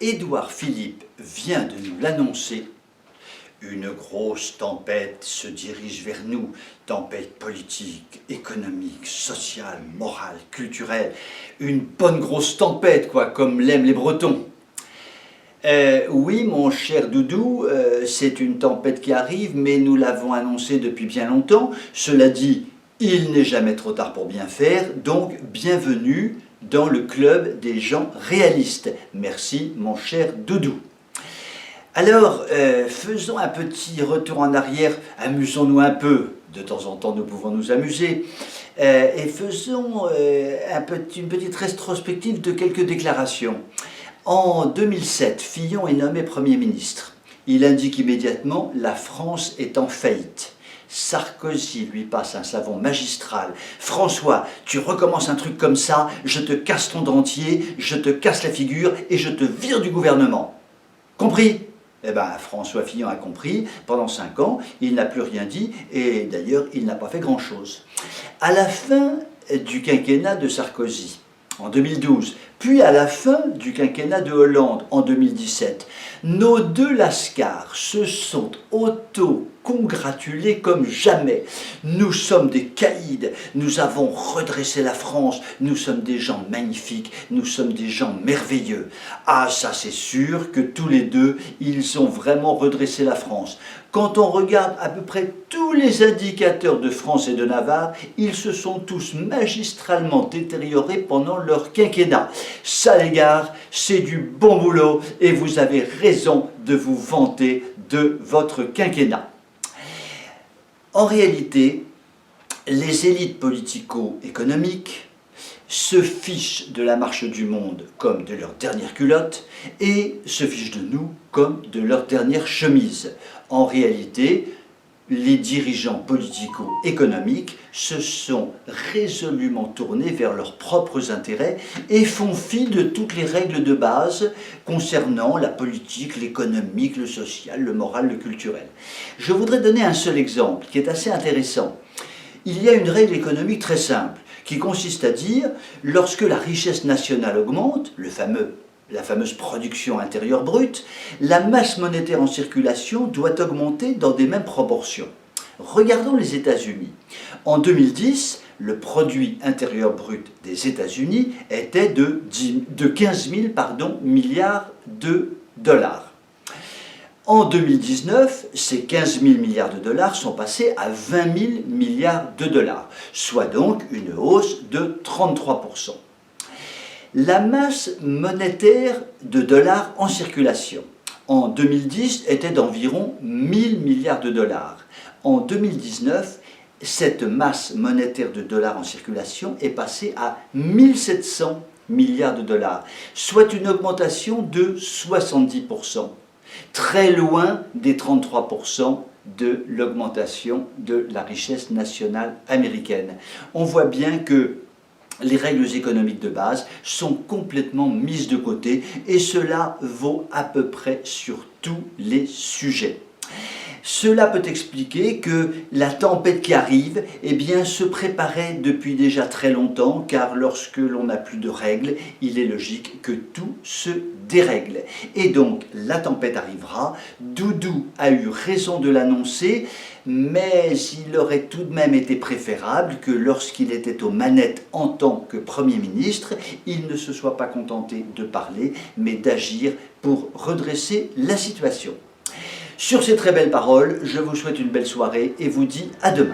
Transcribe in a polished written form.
Édouard Philippe vient de nous l'annoncer. Une grosse tempête se dirige vers nous, tempête politique, économique, sociale, morale, culturelle. Une bonne grosse tempête, quoi, comme l'aiment les Bretons. Oui, mon cher Doudou, c'est une tempête qui arrive, mais nous l'avons annoncé depuis bien longtemps. Cela dit, il n'est jamais trop tard pour bien faire, donc bienvenue dans le club des gens réalistes. Merci, mon cher Doudou. Alors, faisons un petit retour en arrière, amusons-nous un peu, de temps en temps nous pouvons nous amuser, et faisons une petite rétrospective de quelques déclarations. En 2007, Fillon est nommé Premier ministre. Il indique immédiatement « La France est en faillite ». Sarkozy lui passe un savon magistral. « François, tu recommences un truc comme ça, je te casse ton dentier, je te casse la figure et je te vire du gouvernement. » Compris ? Eh bien, François Fillon a compris. Pendant 5 ans, il n'a plus rien dit et d'ailleurs, il n'a pas fait grand-chose. À la fin du quinquennat de Sarkozy, en 2012, puis à la fin du quinquennat de Hollande, en 2017, nos deux lascars se sont auto-congratulés comme jamais. Nous sommes des caïds, nous avons redressé la France, nous sommes des gens magnifiques, nous sommes des gens merveilleux. Ah, ça c'est sûr que tous les deux, ils ont vraiment redressé la France. Quand on regarde à peu près tous les indicateurs de France et de Navarre, ils se sont tous magistralement détériorés pendant leur quinquennat. Ça les gars, c'est du bon boulot et vous avez raison de vous vanter de votre quinquennat. En réalité, les élites politico-économiques se fichent de la marche du monde comme de leur dernière culotte et se fichent de nous comme de leur dernière chemise. En réalité, les dirigeants politico-économiques se sont résolument tournés vers leurs propres intérêts et font fi de toutes les règles de base concernant la politique, l'économique, le social, le moral, le culturel. Je voudrais donner un seul exemple qui est assez intéressant. Il y a une règle économique très simple qui consiste à dire, lorsque la richesse nationale augmente, la fameuse production intérieure brute, la masse monétaire en circulation doit augmenter dans des mêmes proportions. Regardons les États-Unis. En 2010, le produit intérieur brut des États-Unis était de 15 000 milliards de dollars. En 2019, ces 15 000 milliards de dollars sont passés à 20 000 milliards de dollars, soit donc une hausse de 33%. La masse monétaire de dollars en circulation en 2010 était d'environ 1000 milliards de dollars. En 2019, cette masse monétaire de dollars en circulation est passée à 1700 milliards de dollars, soit une augmentation de 70%, très loin des 33% de l'augmentation de la richesse nationale américaine. On voit bien que les règles économiques de base sont complètement mises de côté et cela vaut à peu près sur tous les sujets. Cela peut expliquer que la tempête qui arrive se préparait depuis déjà très longtemps, car lorsque l'on n'a plus de règles, il est logique que tout se dérègle. Et donc la tempête arrivera, Doudou a eu raison de l'annoncer, mais il aurait tout de même été préférable que lorsqu'il était aux manettes en tant que Premier ministre, il ne se soit pas contenté de parler, mais d'agir pour redresser la situation. Sur ces très belles paroles, je vous souhaite une belle soirée et vous dis à demain.